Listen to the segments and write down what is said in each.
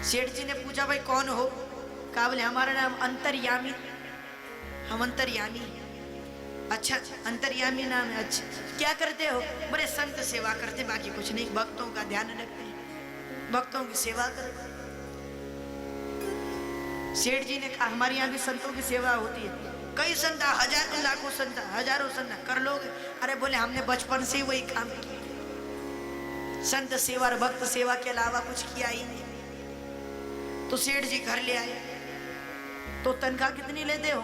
सेठ जी ने पूछा भाई कौन हो? कहा बोले हमारा नाम अंतर्यामी, हम अंतर्यामी। अच्छा अंतर्यामी नाम है, अच्छा क्या करते हो? बोले संत सेवा करते, बाकी कुछ नहीं, भक्तों का ध्यान रखते हैं, भक्तों की सेवा करते। सेठ जी ने कहा हमारे यहाँ भी संतों की सेवा होती है, कई संत, हजारों लाखों संत, हजारों संत, कर लोगे? अरे बोले हमने बचपन से ही वही काम किया, संत सेवा और भक्त सेवा के अलावा कुछ किया ही नहीं। तो सेठ जी घर ले आए, तो तनख्वाह कितनी लेते हो?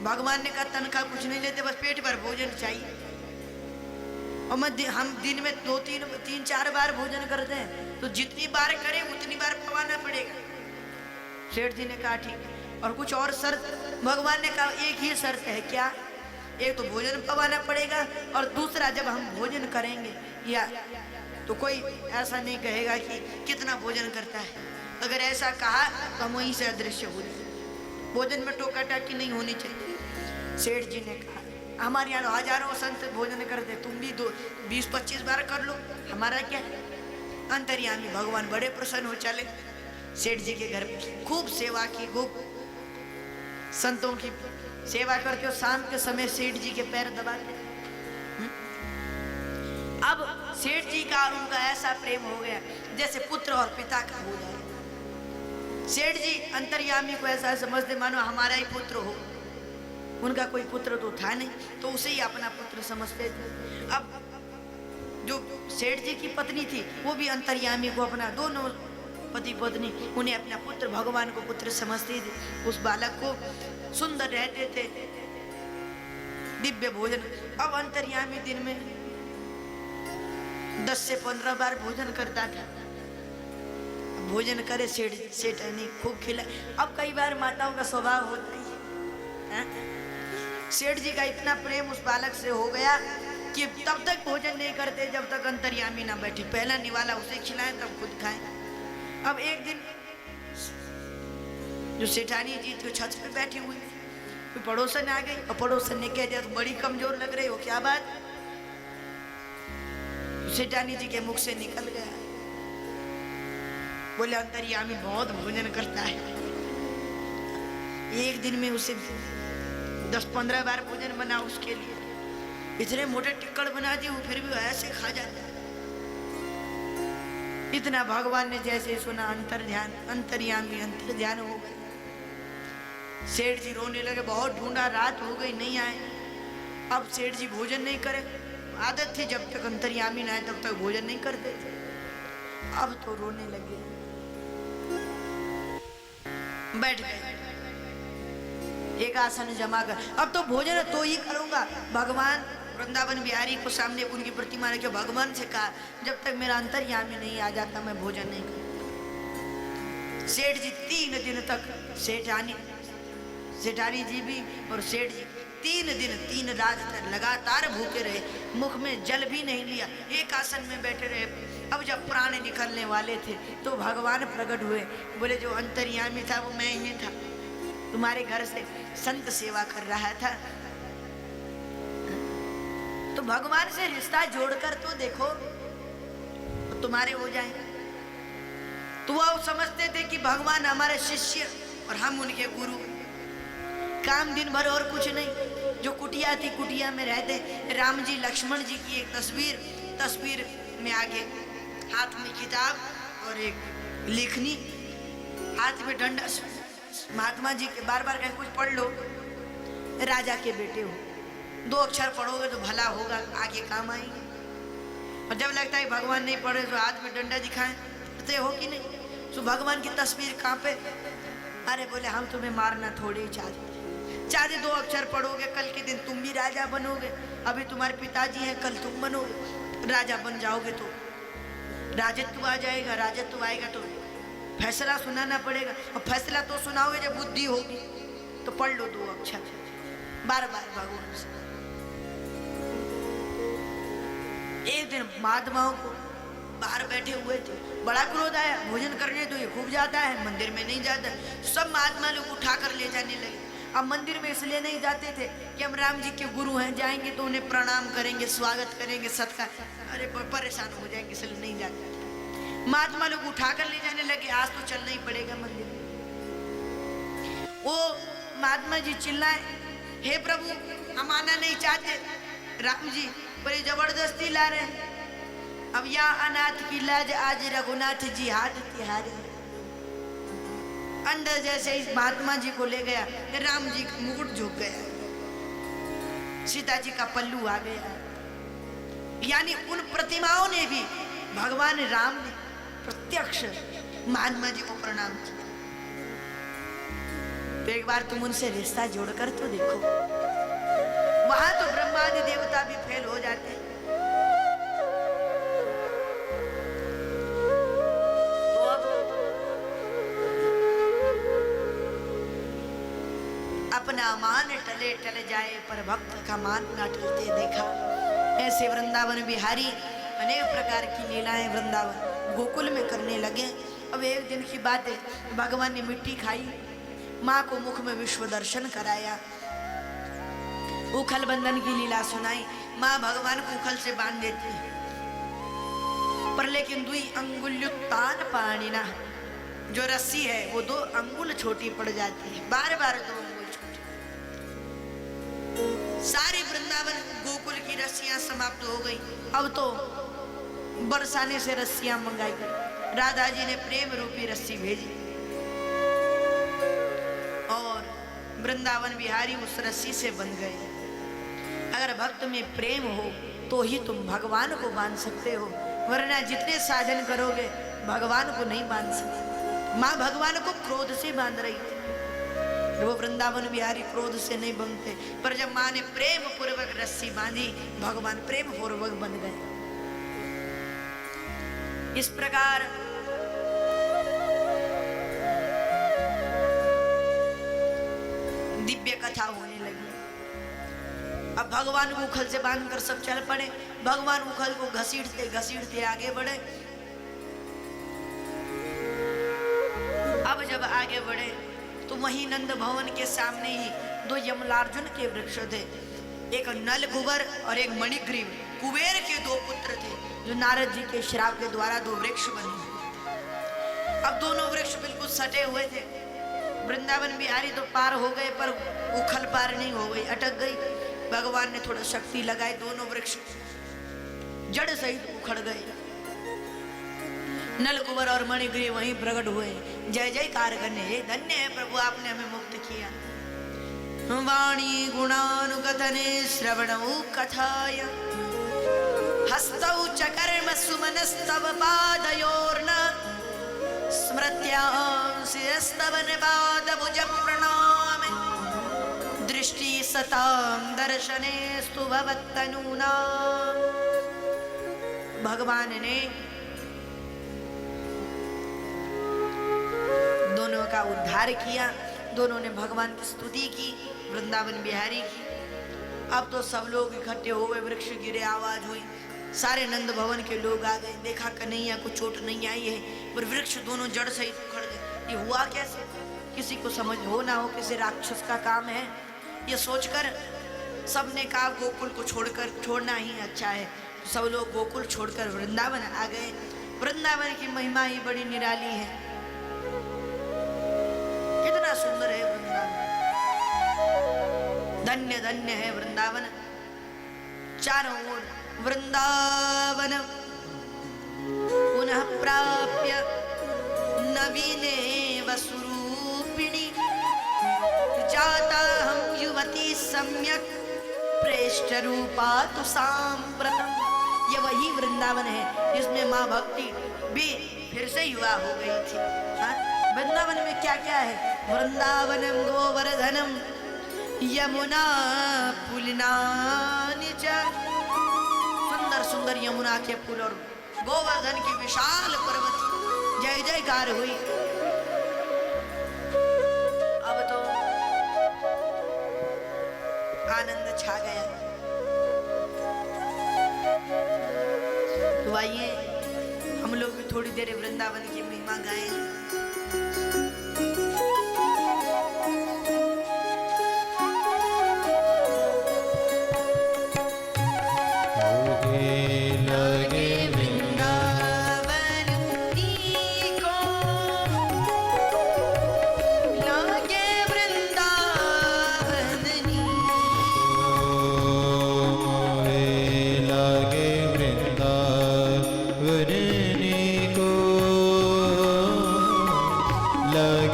भगवान ने कहा तनख्वाह कुछ नहीं लेते, बस पेट भर भोजन चाहिए। और हम दिन में 2-3-4 बार भोजन करते हैं, तो जितनी बार करें उतनी बार पवाना पड़ेगा। सेठ जी ने कहा ठीक है। और कुछ और शर्त? भगवान ने कहा एक ही शर्त है। क्या? एक तो भोजन पवाना पड़ेगा, और दूसरा जब हम भोजन करेंगे या तो कोई ऐसा नहीं कहेगा कि कितना भोजन करता है। अगर ऐसा कहा तो हम वहीं से अदृश्य हो जाए। भोजन में टोका टाकी नहीं होनी चाहिए। सेठ जी ने कहा हमारे यहाँ हजारों संत भोजन करते, तुम भी 20-25 बार कर लो, हमारा क्या? अंतर्यामी भगवान बड़े प्रसन्न हो चले। सेठ जी के घर खूब सेवा की, खूब संतों की सेवा करके, और शाम के समय सेठ जी के पैर दबाते। अब सेठ जी का और उनका ऐसा प्रेम हो गया जैसे पुत्र और पिता का हो जाए। सेठ जी अंतर्यामी को ऐसा समझते मानो हमारा ही पुत्र हो। उनका कोई पुत्र तो था नहीं, तो उसे ही अपना पुत्र समझते थे। अब जो सेठ जी की पत्नी थी वो भी अंतर्यामी को अपना, दोनों पति पत्नी उन्हें अपना पुत्र, भगवान को पुत्र समझते थे। उस बालक को सुंदर रहते थे, दिव्य भोजन। अब अंतर्यामी दिन में 10 से 15 बार भोजन करता था। भोजन करे सेठानी खूब खिला। अब कई बार माताओं का स्वभाव होता है, सेठ जी का इतना प्रेम उस बालक से हो गया कि तब तक भोजन नहीं करते जब तक अंतर्यामी ना बैठे। पहला निवाला उसे खिलाएं तब खुद खाएं। अब एक दिन जो सेठानी जी जो छत पे बैठी हुई, तो पड़ोसन आ गई, और पड़ोसन ने कह दिया तो बड़ी कमजोर लग रही हो, क्या बात? सेठानी जी के मुख से निकल गया, बोले अंतर्यामी बहुत भोजन करता है, एक दिन में उसे 10-15 बार भोजन बना उसके लिए, इतने मोटे टिक्कड़ बना दिए, वो फिर भी ऐसे खा जाता है। इतना भगवान ने जैसे सुना अंतर्ध्यान, अंतर्यामी अंतर ध्यान हो गए। सेठ जी रोने लगे, बहुत ढूंढा, रात हो गई नहीं आए। अब सेठ जी भोजन नहीं करे, आदत थी जब तक अंतर्यामी ना आए तब तक भोजन नहीं करते थे। अब तो रोने लगे, बैठ गए एक आसन जमा कर, अब तो भोजन तो ही करूंगा। भगवान वृंदावन बिहारी को सामने उनकी प्रतिमा रखी, भगवान से कहा जब तक मेरा अंतर्यामी नहीं आ जाता मैं भोजन नहीं करूंगा। सेठ जी 3 दिन तक, सेठानी जी भी और सेठ जी 3 दिन 3 रात तक लगातार भूखे रहे, मुख में जल भी नहीं लिया, एक आसन में बैठे रहे। अब जब प्राण निकलने वाले थे तो भगवान प्रकट हुए, बोले जो अंतर्यामी था वो मैं ही था, तुम्हारे घर से संत सेवा कर रहा था। तो भगवान से रिश्ता जोड़कर तो देखो, तो तुम्हारे हो जाए। तो वो समझते थे कि भगवान हमारे शिष्य और हम उनके गुरु। काम दिन भर और कुछ नहीं। जो कुटिया थी, कुटिया में रहते राम जी लक्ष्मण जी की एक तस्वीर में आगे हाथ में किताब और एक लिखनी, हाथ में डंडा। महात्मा जी के बार बार कहीं कुछ पढ़ लो, राजा के बेटे हो, 2 अक्षर पढ़ोगे तो भला होगा, आगे काम आएंगे। और जब लगता है भगवान नहीं पढ़े तो हाथ में डंडा दिखाएं, पढ़ते हो कि नहीं? तो भगवान की तस्वीर कहाँ पे? अरे बोले हम तुम्हें मारना थोड़ी चाहते, 2 अक्षर पढ़ोगे कल के दिन तुम भी राजा बनोगे। अभी तुम्हारे पिताजी हैं, कल तुम बनोगे, राजा बन जाओगे तो राजत्व आ जाएगा, राजत्व आएगा तो फैसला सुनाना पड़ेगा, और फैसला तो सुनाओगे जब बुद्धि होगी। तो पढ़ लो 2 अक्षर बार बार भगवान से। एक दिन महात्माओं को बाहर बैठे हुए थे, बड़ा क्रोध आया, भोजन करने तो ये खूब जाता है, मंदिर में नहीं जाता। सब महात्मा लोग उठा कर ले जाने लगे। अब मंदिर में इसलिए नहीं जाते थे कि हम राम जी के गुरु हैं, जाएंगे तो उन्हें प्रणाम करेंगे, स्वागत करेंगे, सत्कार, अरे परेशान हो जाएंगे, इसलिए नहीं जाते थे। महात्मा लोग उठाकर ले जाने लगे, आज तो चलना ही पड़ेगा मंदिर। वो महात्मा जी चिल्लाए, हे प्रभु हम आना नहीं चाहते, राम जी पर जबरदस्ती ला रहे हैं। अब यहाँ अनाथ की लाज आज रघुनाथ जी हाथ तिहारे। अंदर जैसे इस महात्मा जी को ले गया, राम जी का मुकुट झुक गया, सीता जी का पल्लू आ गया। यानी उन प्रतिमाओं ने भी भगवान राम ने प्रत्यक्ष महात्मा जी को प्रणाम किया। तो एक बार तुम उनसे रिश्ता जोड़कर तो देखो, वहां तो ब्रह्मादि देवता भी फेल हो जाते हैं। तो अब अपना मान टले टल जाए पर भक्त का मान ना टलते देखा। ऐसे वृंदावन बिहारी अनेक प्रकार की लीलाएं वृंदावन गोकुल में करने लगे। अब एक दिन की बात है, भगवान ने मिट्टी खाई, माँ को मुख में विश्व दर्शन कराया, उखल बंधन की लीला सुनाई। माँ भगवान को उखल से बांध देती है, पर लेकिन 2 अंगुल्युत्तान पाणिना, जो रस्सी है वो 2 अंगुल छोटी पड़ जाती है, बार बार 2 अंगुल छोटी। सारी वृंदावन गोकुल की रस्सियां समाप्त हो गई। अब तो बरसाने से रस्सियां मंगाई गई। राधा जी ने प्रेम रूपी रस्सी भेजी और वृंदावन बिहारी उस रस्सी से बंध गए। अगर भक्त में प्रेम हो तो ही तुम भगवान को बांध सकते हो, वरना जितने साधन करोगे भगवान को नहीं बांध सकते। माँ भगवान को क्रोध से बांध रही थी, वो वृंदावन बिहारी क्रोध से नहीं बनते, पर जब माँ ने प्रेम पूर्वक रस्सी बांधी, भगवान प्रेम पूर्वक बन गए। इस प्रकार दिव्य कथा होने लगी। अब भगवान को उखल से बांधकर सब चल पड़े। भगवान उखल को घसीटते घसीटते आगे बढ़े। अब जब आगे बढ़े तो वहीं नंद भवन के सामने ही 2 यमलार्जुन के वृक्ष थे, एक नलकुबर और एक मणिग्रीव। कुबेर के 2 पुत्र थे, जो नारद जी के श्राप के द्वारा 2 वृक्ष बने। अब दोनों वृक्ष बिल्कुल सटे हुए थे। वृंदावन बिहारी तो पार हो गए, पर उखल पार नहीं हो गई, अटक गई। भगवान ने थोड़ा शक्ति लगाई, दोनों वृक्ष जड़ सहित उखड़ गए। नलकुबर और मणिग्रीव वहीं प्रकट हुए, जय जयकार करने, हे धन्य है प्रभु आपने हमें मुक्त किया। वाणी गुणानुकथने श्रवणौ कथाय हस्तौ च कर्म सुमनस्तव पादयोर्न स्मृत्यास्तव निपादभुज प्रणामे दृष्टि सतां दर्शनेस्तु भवत्तनूना। भगवान ने दोनों का उद्धार किया, दोनों ने भगवान की स्तुति की, वृंदावन बिहारी की। अब तो सब लोग इकट्ठे हो गए, वृक्ष गिरे, आवाज हुई, सारे नंद भवन के लोग आ गए। देखा कन्हैया को चोट नहीं आई है, पर वृक्ष दोनों जड़ सहित उखड़ गए। ये हुआ कैसे? किसी को समझ हो ना हो किसी राक्षस का काम है, ये सोचकर सबने कहा गोकुल को छोड़ना ही अच्छा है। तो सब लोग गोकुल छोड़कर वृंदावन आ गए। वृंदावन की महिमा ही बड़ी निराली है, कितना सुंदर है वृंदावन, धन्य धन्य है वृंदावन। चारों ओर वृंदावन पुनः प्राप्य नवीने वसुरूपिणी जाता हम युवती सम्यक प्रेष्ठ रूपा तु सांप्रतम। ये वही वृंदावन है जिसमें माँ भक्ति भी फिर से युवा हो गई थी। वृंदावन में क्या क्या है? वृंदावनम गोवर्धनम यमुना पुलिनानि च, सुंदर सुंदर यमुना के पुल और गोवर्धन की विशाल पर्वत, जय जयकार हुई। अब तो आनंद छा गया। तो आइए हम लोग भी थोड़ी देर वृंदावन की महिमा गाएं। लगे वृंदावन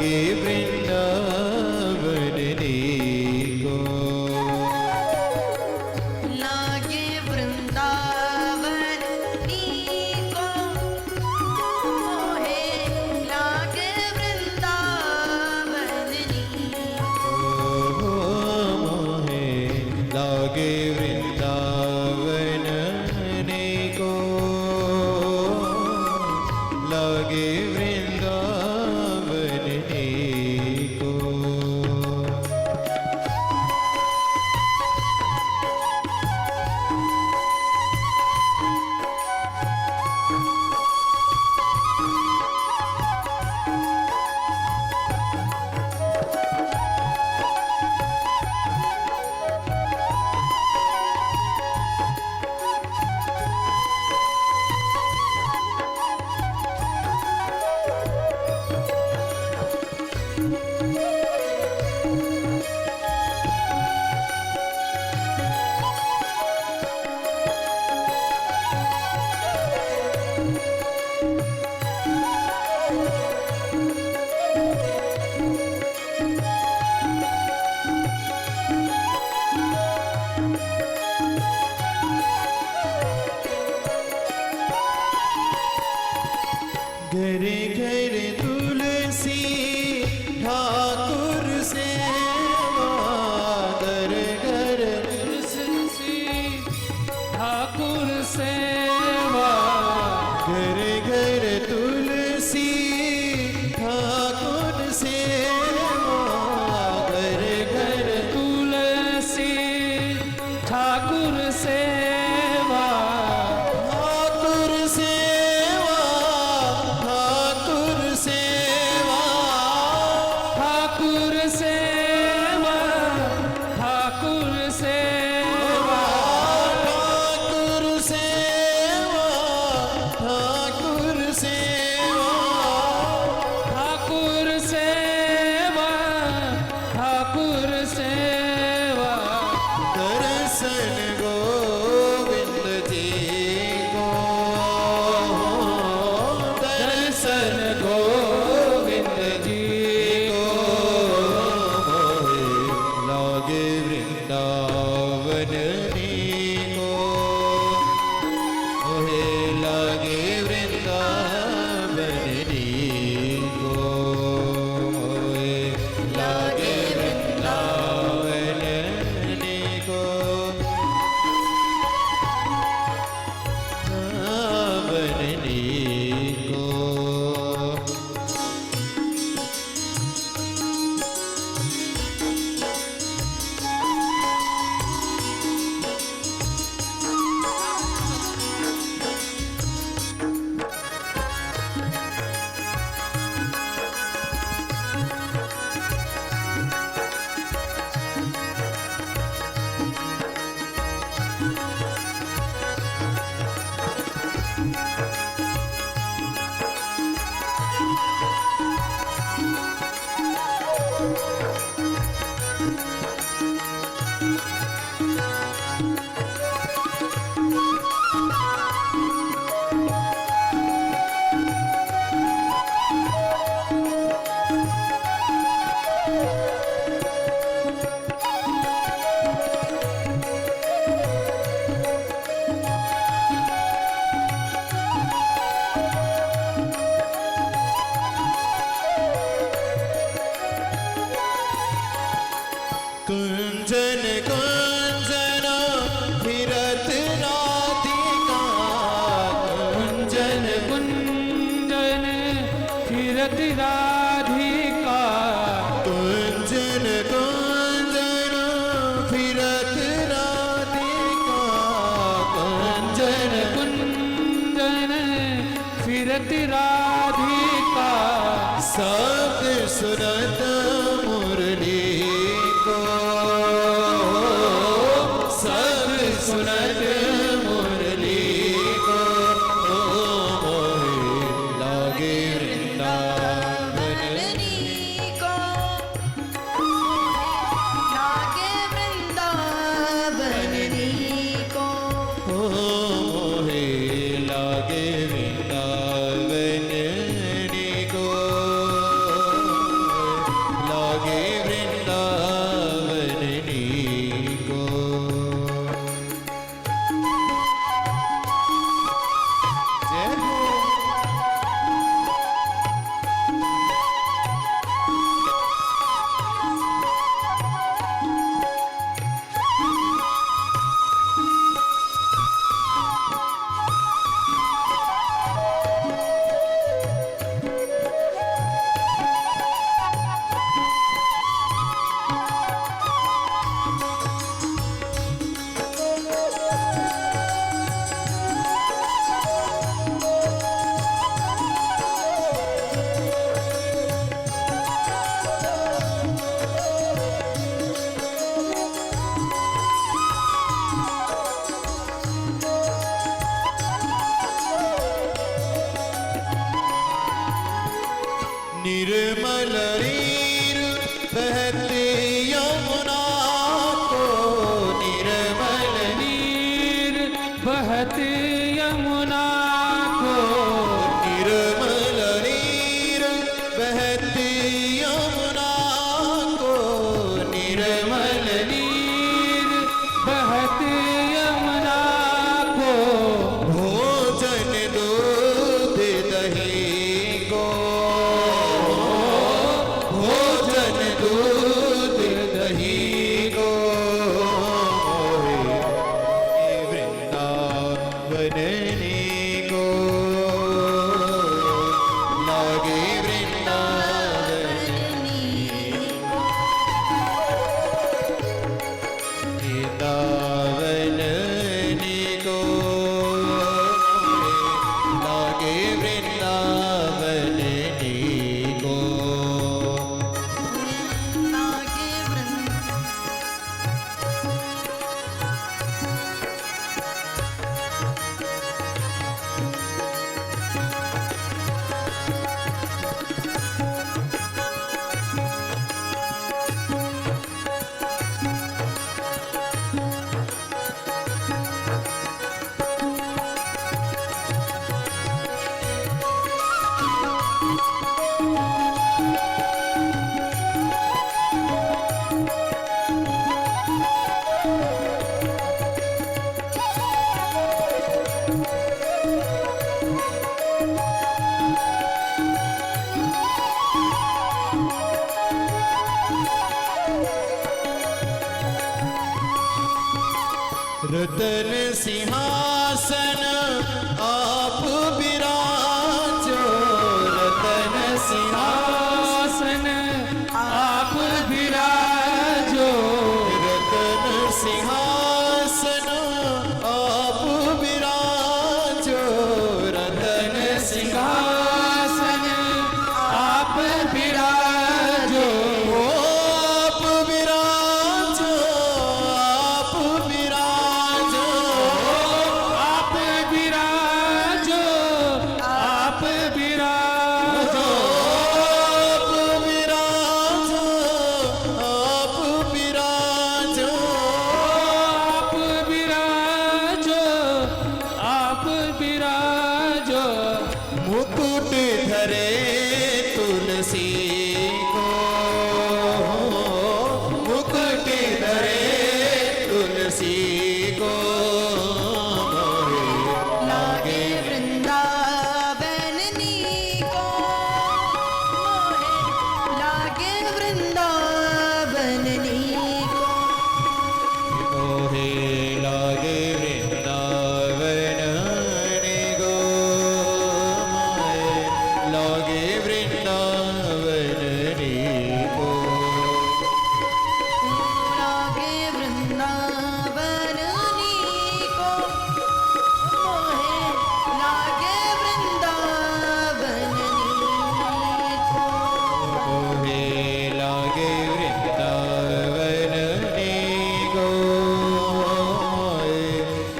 लागे वृंदावन को, लागे वृंदावन को, मोहे लागे वृंदावन मोहे लागे वृंदावन को, लागे वृंदावन को। घर घर तुलसी ठाकुर सेवा, घर घर तुलसी ठाकुर सेवा, घर घर तुलसी ठाकुर सेवा, घर घर तुलसी ठाकुर सेवा, ठाकुर सेवा, ठाकुर सेवा, ठाकुर सेवा, ठाकुर सेवा, ठाकुर सेवा, ठाकुर सेवा, ठाकुर सेवा, ठाकुर सेवा, दर्शन गोविंद जी को, दर्शन गोविंद जी को, मोहे लागे वृंदावन को, मोहे लागे वृंदावन को, मोहे लागे वृंदावन को, वृंदावन को। कुंजन कुंजन फिरत राधिका, कुंजन कुंजन फिरत राधिका, कुंजन कुंजन फिरत राधिका, कुंजन कुंजन फिरत राधिका, सब सुनत मुरली को, सब सुनत मुरली को, मोहे लागे वृंदावन को, लागे वृंदावन को, मोहे लागे वृंदावन को, निर्मल नीर बहती यमुना को, निर्मल नीर बहती यमुना को, निर्मल नीर बहती यमुना को, निर्मल नीर बहती यमुना को, भोजन दूध दही को, भोजन दूध दही को, वृंदावन को लागे वृंदावन, वृंदावन को लागे वृंदावन को। लागे वृंदावन रतन सिंहासन आप विराजो, रतन सिंहासन आसन आप विराजो, रतन सिंहासन आप विराजो, रतन सिंहासन आप विराजो, आप विराजो, आप विराजो, आप विराजो, आप विराजो, आप विराजो, आप विराजो, आप विराजो, मुकुट धरे तुलसी को, मुकुट धरे तुलसी को, लागे वृंदावन को, मोहे लागे वृंदावन को। मोहे लागे वृंदावन को, मोहे लागे वृंदावन को। लागे वृंदावन को, मोहे लागे वृंदावन को। मोहे लागे वृंदावन को, मोहे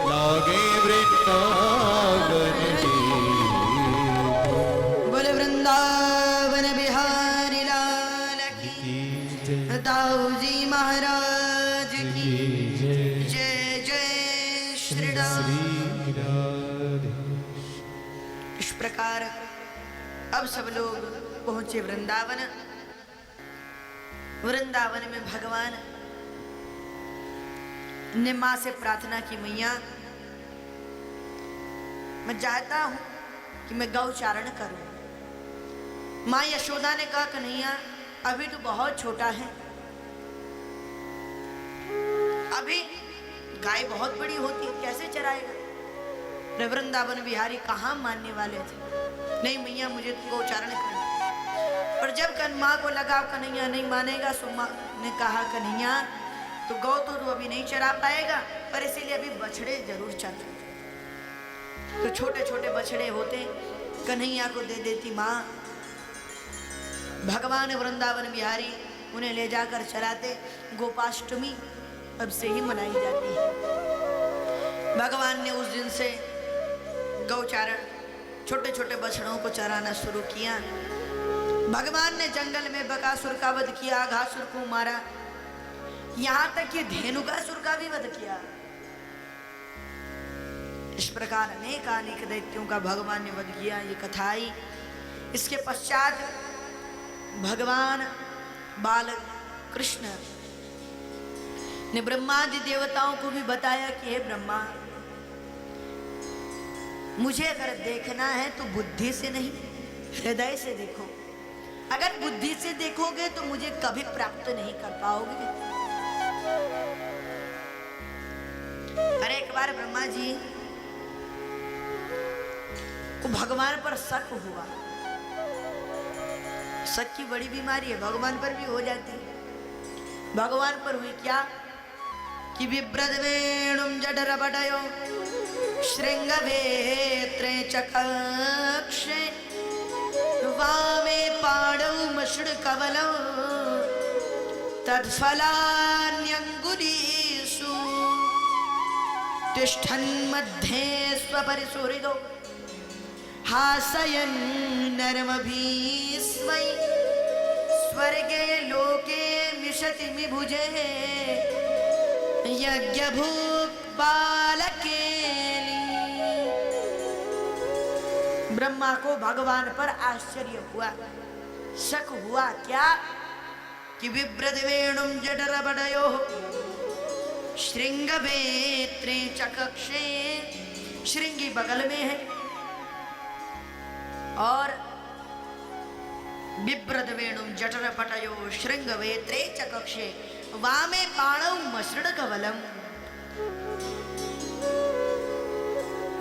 लागे वृंदावन को। बोले वृंदावन बिहारी लाल की, दाऊ जी महाराज की जय जय श्री राम। इस प्रकार अब सब लोग पहुंचे वृंदावन। वृंदावन में भगवान ने माँ से प्रार्थना की, मैया मैं चाहता हूं कि मैं गौचारण करूं। माँ यशोदा ने कहा, कन्हैया अभी तो बहुत छोटा है, अभी गाय बहुत बड़ी होती है, कैसे चराएगा। वृंदावन बिहारी कहाँ मानने वाले थे, नहीं मैया मुझे तो गौचारण करना। पर जब माँ को लगा कन्हैया नहीं मानेगा, सो माँ ने कहा, कन्हैया तो गौ तो तू अभी नहीं चरा पाएगा, पर इसीलिए अभी बछड़े जरूर चल। तो छोटे छोटे बछड़े होते कन्हैया को दे देती माँ। भगवान वृंदावन बिहारी उन्हें ले जाकर चराते। गोपाष्टमी अब से ही मनाई जाती है। भगवान ने उस दिन से गौचारण छोटे छोटे बछड़ों को चराना शुरू किया। भगवान ने जंगल में बकासुर का वध किया, घासुर को मारा, यहां तक कि धेनुकासुर का भी वध किया। इस प्रकार अनेक दैत्यों का भगवान ने वध किया। ये कथा आई। इसके पश्चात भगवान बाल कृष्ण ने ब्रह्मादि देवताओं को भी बताया कि हे ब्रह्मा, मुझे अगर देखना है तो बुद्धि से नहीं, हृदय से देखो। अगर बुद्धि से देखोगे तो मुझे कभी प्राप्त नहीं कर पाओगे। अरे एक बार ब्रह्मा जी को भगवान पर शक हुआ। शक की बड़ी बीमारी है, भगवान पर भी हो जाती है। भगवान पर हुई क्या कि बिभ्रद वेणुम जडर बडयो श्रृंगवेत्रे चकक्षे वामे पाणौ मषुड कवलौ तत्फलान्यंगुलीषु तिष्ठन् मध्ये स्वपरिसुहृदो हासयन् नरमभीस्मै स्वर्गे लोके मिषति मिभुजे यज्ञभूक् बालकेली। ब्रह्मा को भगवान पर आश्चर्य हुआ, शक हुआ क्या कि विभ्रद वेणुम जडर बडयो श्रृंगवेत्रे चकक्षे, श्रृंगी बगल में है और बिभ्रद वेणुम जठर पटयो श्रृंगवेत्रे चकक्षे वामे पाणौ मसृड कवलम।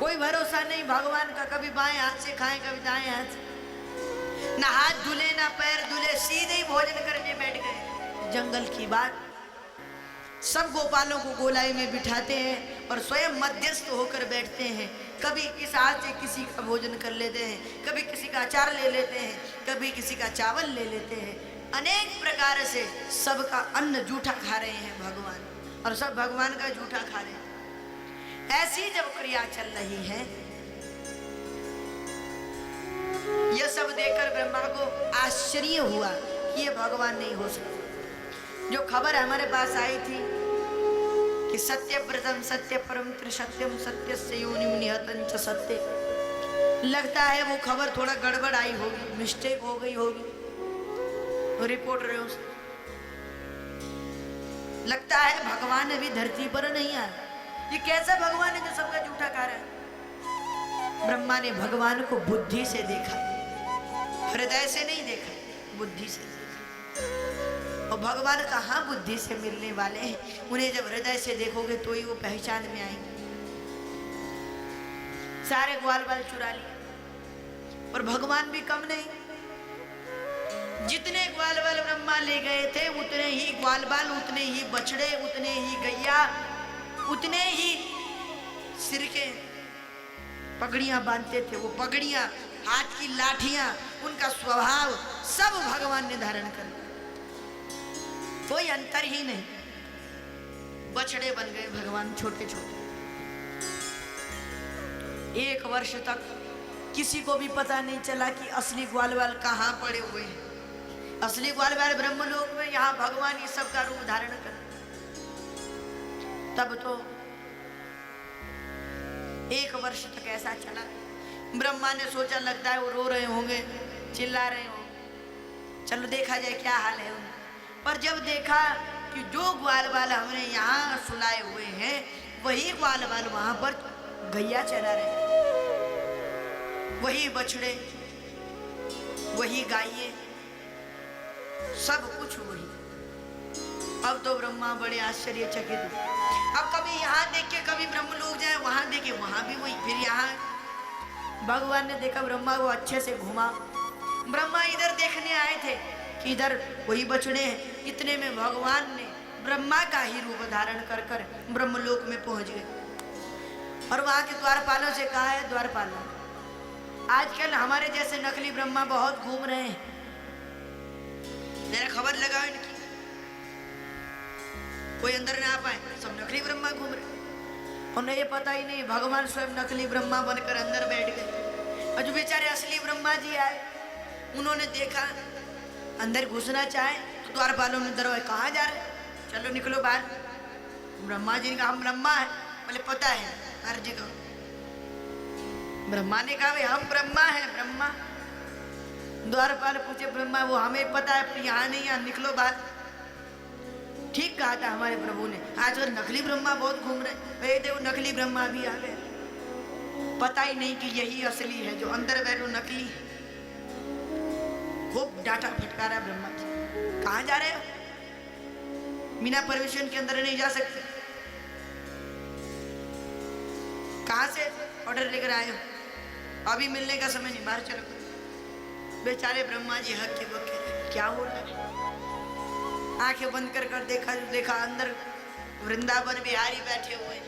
कोई भरोसा नहीं भगवान का, कभी बाएं हाथ से खाएं कभी दाएं हाथ से, ना हाथ धुले ना पैर धुले, सीधे ही भोजन करके बैठ गए। जंगल की बात। सब गोपालों को गोलाई में बिठाते हैं और स्वयं मध्यस्थ होकर बैठते हैं। कभी इस हाथ से किसी का भोजन कर लेते हैं, कभी किसी का अचार ले लेते हैं, कभी किसी का चावल ले लेते हैं। अनेक प्रकार से सबका अन्न जूठा खा रहे हैं भगवान, और सब भगवान का जूठा खा रहे हैं। ऐसी जब क्रिया चल रही है, यह सब देखकर ब्रह्मा को आश्चर्य हुआ कि ये भगवान नहीं हो सकता। जो खबर हमारे पास आई थी कि सत्य प्रथम सत्य परम त्रिसत्यम सत्यस्य योनिम निहतं च सत्य, लगता है वो खबर थोड़ा गड़बड़ आई होगी, मिस्टेक हो गई होगी रिपोर्ट रहे उस। लगता है भगवान अभी धरती पर नहीं आया। ये कैसा भगवान है जो सबका जूठा खा रहा है? ब्रह्मा ने भगवान को बुद्धि से देखा, हृदय से नहीं देखा, बुद्धि से देखा। और भगवान कहाँ बुद्धि से मिलने वाले हैं, उन्हें जब हृदय से देखोगे तो ही वो पहचान में आएंगे। सारे ग्वाल बाल चुरा लिए, और भगवान भी कम नहीं। जितने ग्वाल बाल ब्रह्मा ले गए थे, उतने ही ग्वाल बाल, उतने ही बछड़े, उतने ही गैया, उतने ही सिर के पगड़ियां बांधते थे। वो पगड़ियां, हाथ की लाठियां, उनका स्वभाव सब भगवान ने धारण कर लिया। कोई अंतर ही नहीं। बछड़े बन गए भगवान, छोटे छोटे। 1 वर्ष तक किसी को भी पता नहीं चला कि असली ग्वाल बाल कहाँ पड़े हुए हैं। असली ग्वाल बाल ब्रह्मलोक में, यहाँ भगवान ये सब का रूप धारण कर। तब तो 1 वर्ष तक ऐसा चला। ब्रह्मा ने सोचा लगता है वो रो रहे होंगे, चिल्ला रहे होंगे, चलो देखा जाए क्या हाल है उनका। पर जब देखा कि जो ग्वाल बाल हमने यहाँ सुलाए हुए हैं, वही ग्वाल बाल वहां पर गैया चला रहे, वही बछड़े, वही गाये, सब कुछ वही। अब तो ब्रह्मा बड़े आश्चर्यचकित हुए। अब कभी यहाँ देख के कभी ब्रह्म लोग जाए, वहां देखे वहां भी वही, फिर यहाँ। भगवान ने देखा ब्रह्मा को अच्छे से घुमा। ब्रह्मा इधर देखने आए थे कि इधर वही बछड़े हैं। इतने में भगवान ने ब्रह्मा का ही रूप धारण कर कर ब्रह्मलोक में पहुंच गए। और वहां के द्वारपालों से कहा है, द्वारपालों, आजकल हमारे जैसे नकली ब्रह्मा बहुत घूम रहे हैं, जरा खबर लगाओ इनकी, कोई अंदर ना आ पाए। सब नकली ब्रह्मा घूम रहे, उन्हें ये पता ही नहीं भगवान स्वयं नकली ब्रह्मा बनकर अंदर बैठ गए। और जो बेचारे असली ब्रह्मा जी आए, उन्होंने देखा अंदर घुसना चाहे तो द्वारपालों ने दरवाजा, कहाँ जा रहे, चलो निकलो बाहर। ब्रह्मा जी ने कहा हम ब्रह्मा है, बोले पता है हर जगह। ब्रह्मा ने कहा भाई हम ब्रह्मा है, ब्रह्मा। द्वारपाल पूछे ब्रह्मा, वो हमें पता है पर यहाँ नहीं, यहाँ निकलो बाहर। ठीक कहा था हमारे प्रभु ने, आज तो नकली ब्रह्मा बहुत घूम रहे, भाई देखो नकली ब्रह्मा भी आ गए, पता ही नहीं कि यही असली है, जो अंदर बैठो नकली है। खूब डांटा फटकारा ब्रह्मा जी, कहाँ जा रहे हो, मीना परमेश्वर के अंदर नहीं जा सकते, कहाँ से ऑर्डर लेकर आए हो, अभी मिलने का समय नहीं, बाहर चलो। बेचारे ब्रह्मा जी हक के बके, क्या हो रहा है। आंखें बंद कर देखा अंदर वृंदावन बिहारी बैठे हुए हैं।